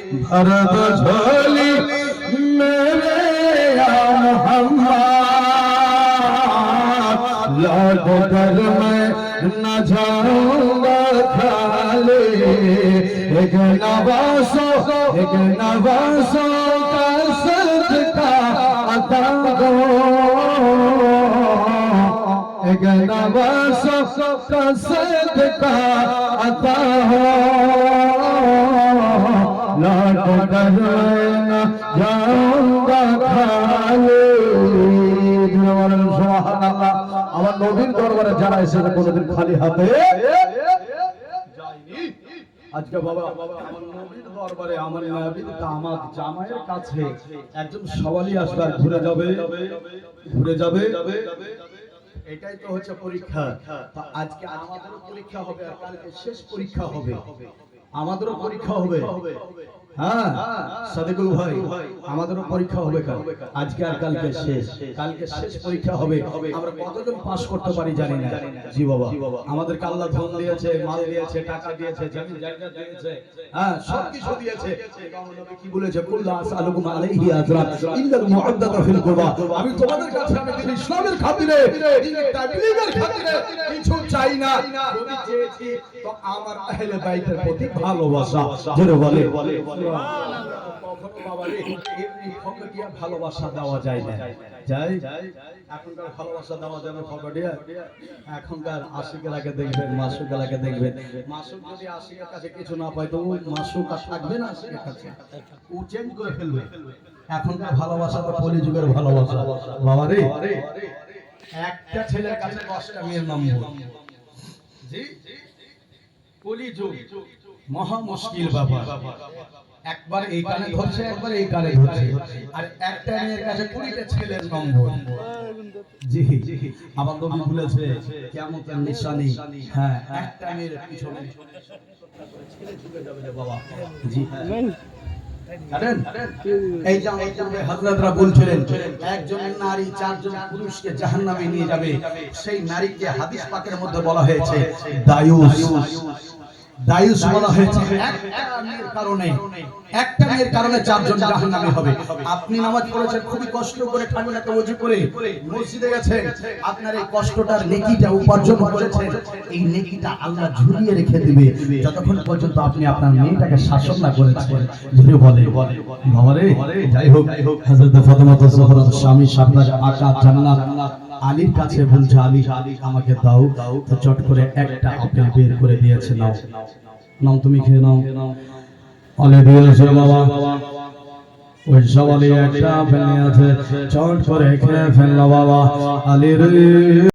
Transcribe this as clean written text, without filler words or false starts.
भर दो झोली मेरे या मोहम्मद, लौट कर मैं न जाऊंगा खाली। एक नवासों का सदका अता दो, एक नवासों का सदका अता हो, लौट कर मैं न जाऊंगा खाली। सुबहानाल्लाह। আমার নবীর দরবারে যারা এসেছে কোনোদিন খালি হাতে যায়নি। আজকে বাবা আমার নবীর দরবারে আমার নবীর দামাত জামাইয়ের কাছে একজন সওয়ালি আসবে আর ঘুরে যাবে। এটাই তো হচ্ছে পরীক্ষা। তো আজকে আমাদেরও পরীক্ষা হবে আর কালকে শেষ পরীক্ষা হবে, আমাদেরও পরীক্ষা হবে। হ্যাঁ সাদিকুল ভাই, আমাদেরও পরীক্ষা হবে কাল, আজকে আর কালকে শেষ পরীক্ষা হবে। আমরা কতজন পাস করতে পারি জানি না। জি বাবা, আমাদেরকে আল্লাহ ধন দিয়েছে, মাল দিয়েছে, টাকা দিয়েছে, জমি জায়গা দিয়েছে, হ্যাঁ সব কিছু দিয়েছে। নবী কি বলেছে? কুল্লা আসআলুকুম আলাইহি আজরান ইল্লাল মুআদ্দাতা ফিল কুরবা। আমি তোমাদের কাছে আমি দিন ইসলামের খাতিরে, দ্বীনের তাবলীগের খাতিরে কিছু চাই না। যদি চেয়েছি তো আমার আহলে বাইতের প্রতি ভালোবাসা। জোরে বলে ভালোবাসা দেওয়া যায় না। এখনকার ভালোবাসা দেওয়া যাবে ফকটিয়া? এখনকার আশিকেরাকে দেখবেন, মাসুকেরাকে দেখবেন। মাসুক যদি আশিকের কাছে কিছু না পায় তো মাসুক আর থাকবে না আশিকের কাছে, ও চেঞ্জ করে ফেলবে। এখনকার ভালোবাসা তো কলিযুগের ভালোবাসা। বাবা রে, একটা ছেলের কাছে 10টা মেয়ের নম্বর। জি, কলিযুগ মহা মুশকিল বাবা। একবার এই কানে ধরছে, একবার এই কানে ধরছে, আর একটা মেয়ের কাছে 20টা ছেলের নম্বর। জি, আবার নবী বলেছে কিয়ামতের নিশানি, হ্যাঁ একটা মেয়ের পিছনে ছেলে ঝুঁকে যাবে রে বাবা। জি জানেন, এই যে হযরতরা বলছিলেন একজন নারী 4 জন পুরুষকে জাহান্নামে নিয়ে যাবে। সেই নারীকে হাদিস পাকের মধ্যে বলা হয়েছে দায়ুস বলা হয়েছে। একটা মেয়ের কারণে 4 জন জাহান্নামী হবে। আপনি নামাজ পড়েছেন খুবই কষ্ট করে, ঠান্ডাতে ওযু করে মসজিদে গেছেন, আপনার এই কষ্টটার নেকিটা উপার্জন করেছেন, এই নেকিটা আল্লাহ ঝুলিয়ে রেখে দিবে যতক্ষণ পর্যন্ত আপনি আপনার মেয়েটাকে শাসন না করেছেন। যদি বলে বাবারে, যাই হোক হযরত ফাতেমা জোহরার স্বামী শাহবাজ আকা জান্নাত আলীর কাছে বলছে, আলী আমাকে দাও। তো চট করে একটা আপেল বের করে দিয়েছে, নাও তুমি খেয়ে নাও। আলী দিয়েছে বাবা, ওই সওয়ালি একটা আপেল নিয়ে আছে, চট করে খেয়ে ফেললো বাবা। আলীর